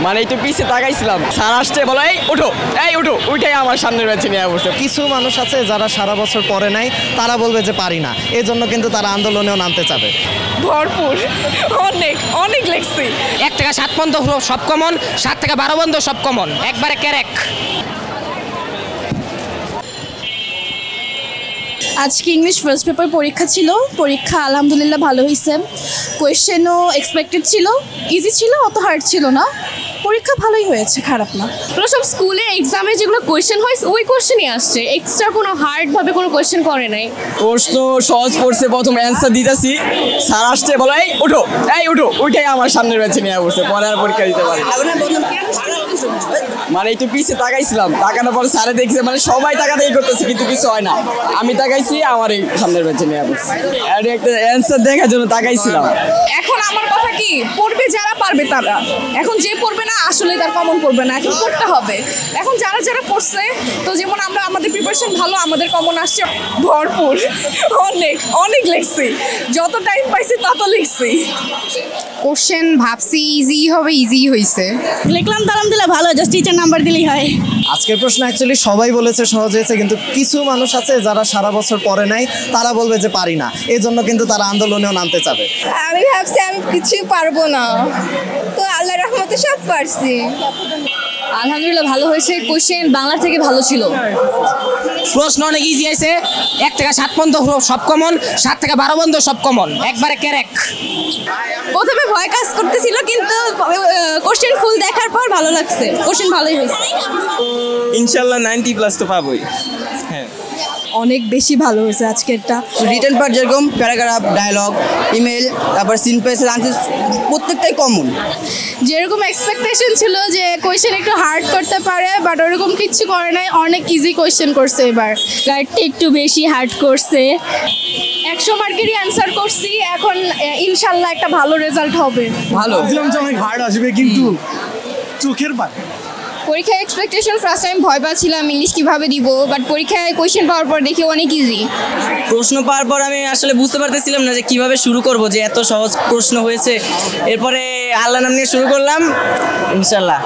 মানে একটু পিছিয়ে তাকাইছিলাম, স্যার আসছে বলে এই উঠো উঠে আমার সামনের বেঞ্চে নিয়ে বসে। কিছু মানুষ আছে যারা সারা বছর পড়ে নাই, তারা বলবে যে পারি না, এজন্য কিন্তু তারা আন্দোলনেও নামতে চাবে। ভরপুর, অনেক অনেক লেখছি। 1 থেকে 7 পর্যন্ত সব কমন, 7 থেকে 12 পর্যন্ত সব কমন, একবারে ক্যারেক। আজকে ইংলিশ ফার্স্ট পেপার পরীক্ষা ছিল। পরীক্ষা আলহামদুলিল্লাহ ভালো হয়েছে। কোয়েশ্চেনও এক্সপেক্টেড ছিল, ইজি ছিল, অত হার্ড ছিল না। পরীক্ষা ভালোই হয়েছে, খারাপ না। ওরা সব স্কুলের এক্সামে যেগুলো কোয়েশ্চেন হয় ওই কোয়েশ্চেনই আসছে, এক্সট্রা কোনো হার্ডভাবে কোনো কোয়েশ্চেন করে নাই। প্রশ্ন সহজ পড়ছে, প্রথম অ্যান্সার দিতেছি, স্যার আসছে বলে এই উঠো উঠে আমার সামনের বেঞ্চে নিয়ে বসে। পরে আর পরীক্ষা দিতে পারি। মানে একটু পিছিয়ে তাকাইছিলাম, তাকানোর পরে স্যারে দেখছে, মানে সবাই তাকাতাকি করতেছে কিন্তু কিছু হয় না। আমি তাকাইছি, আমার এই সামনের বেঞ্চে নিয়ে বসে। আর একটা অ্যান্সার দেখার জন্য তাকাইছিলাম। এখন আমার কথা কি, পড়বে যারা পারবে তারা। এখন যে পড়বে না আসলে তার কমন পড়বে না, এখন পড়তে হবে। এখন যারা যারা পড়ছে, তো যেমন আমরা আমাদের প্রিপারেশন ভালো, আমাদের কমন আসছে ভরপুর, অনেক অনেক লিখছি। যত টাইম পাইছি তত লিখছি। কোশ্চেন ভাবছি ইজি হবে, ইজি হয়েছে। লিখলাম তো আলহামদুলিল্লাহ ভালো, জাস্ট টিচার নাম্বার দিলেই হয়। আজকের প্রশ্ন অ্যাকচুয়ালি সবাই বলেছে সহজ হয়েছে, কিন্তু কিছু মানুষ আছে যারা সারা বছর পড়ে নাই, তারা বলবে যে পারি না, এজন্য কিন্তু তারা আন্দোলনেও নামতে চাবে। আমি ভাবছি আমি কিছুই পারবো না, তো আল্লাহর রহমতে সব পারছি। আলহামদুলিল্লাহ ভালো হয়েছে। কোয়েশ্চেন বাংলা থেকে ভালো ছিল। প্রশ্ন অনেক ইজি আছে, 1 থেকে 7 পর্যন্ত সব কমন, 7 থেকে 12 পর্যন্ত সব কমন, একবারে ক্যারেক। প্রথমে ভয় কাজ করতেছিল, কিন্তু কোশ্চেন ফুল দেখার পর ভালো লাগছে। কোশ্চেন ভালোই হয়েছে। ইনশাল্লাহ 90+ তো পাবোই। হ্যাঁ, অনেক বেশি ভালো হয়েছে আজকেরটা। রিটেন পার্ট যেরকম প্যারাগ্রাফ, ডায়লগ, ইমেল, তারপর সিন পেসের আনসার প্রত্যেকটাই কমন। যেরকম এক্সপেকটেশন ছিল যে কোয়েশ্চেন একটু হার্ড করতে পারে, বাট ওরকম কিচ্ছু করে নাই, অনেক ইজি কোয়েশ্চেন করছে। এবার গাইডটা একটু বেশি হার্ড করছে। 100 মার্কেরই অ্যান্সার করছি, এখন ইনশাল্লাহ একটা ভালো রেজাল্ট হবে। ভালো অনেক হার্ড আসবে, কিন্তু চোখের পায়। পরীক্ষায় এক্সপেকটেশন ফার্স্ট টাইম ভয় পাচ্ছিলাম ইংলিশ কীভাবে দিব, বাট পরীক্ষায় কোয়েশ্চেন পাওয়ার পর দেখি অনেক ইজি। প্রশ্ন পাওয়ার পর আমি আসলে বুঝতে পারতেছিলাম না যে কিভাবে শুরু করব, যে এত সহজ প্রশ্ন হয়েছে। এরপরে আল্লাহ নাম নিয়ে শুরু করলাম, ইনশাল্লাহ।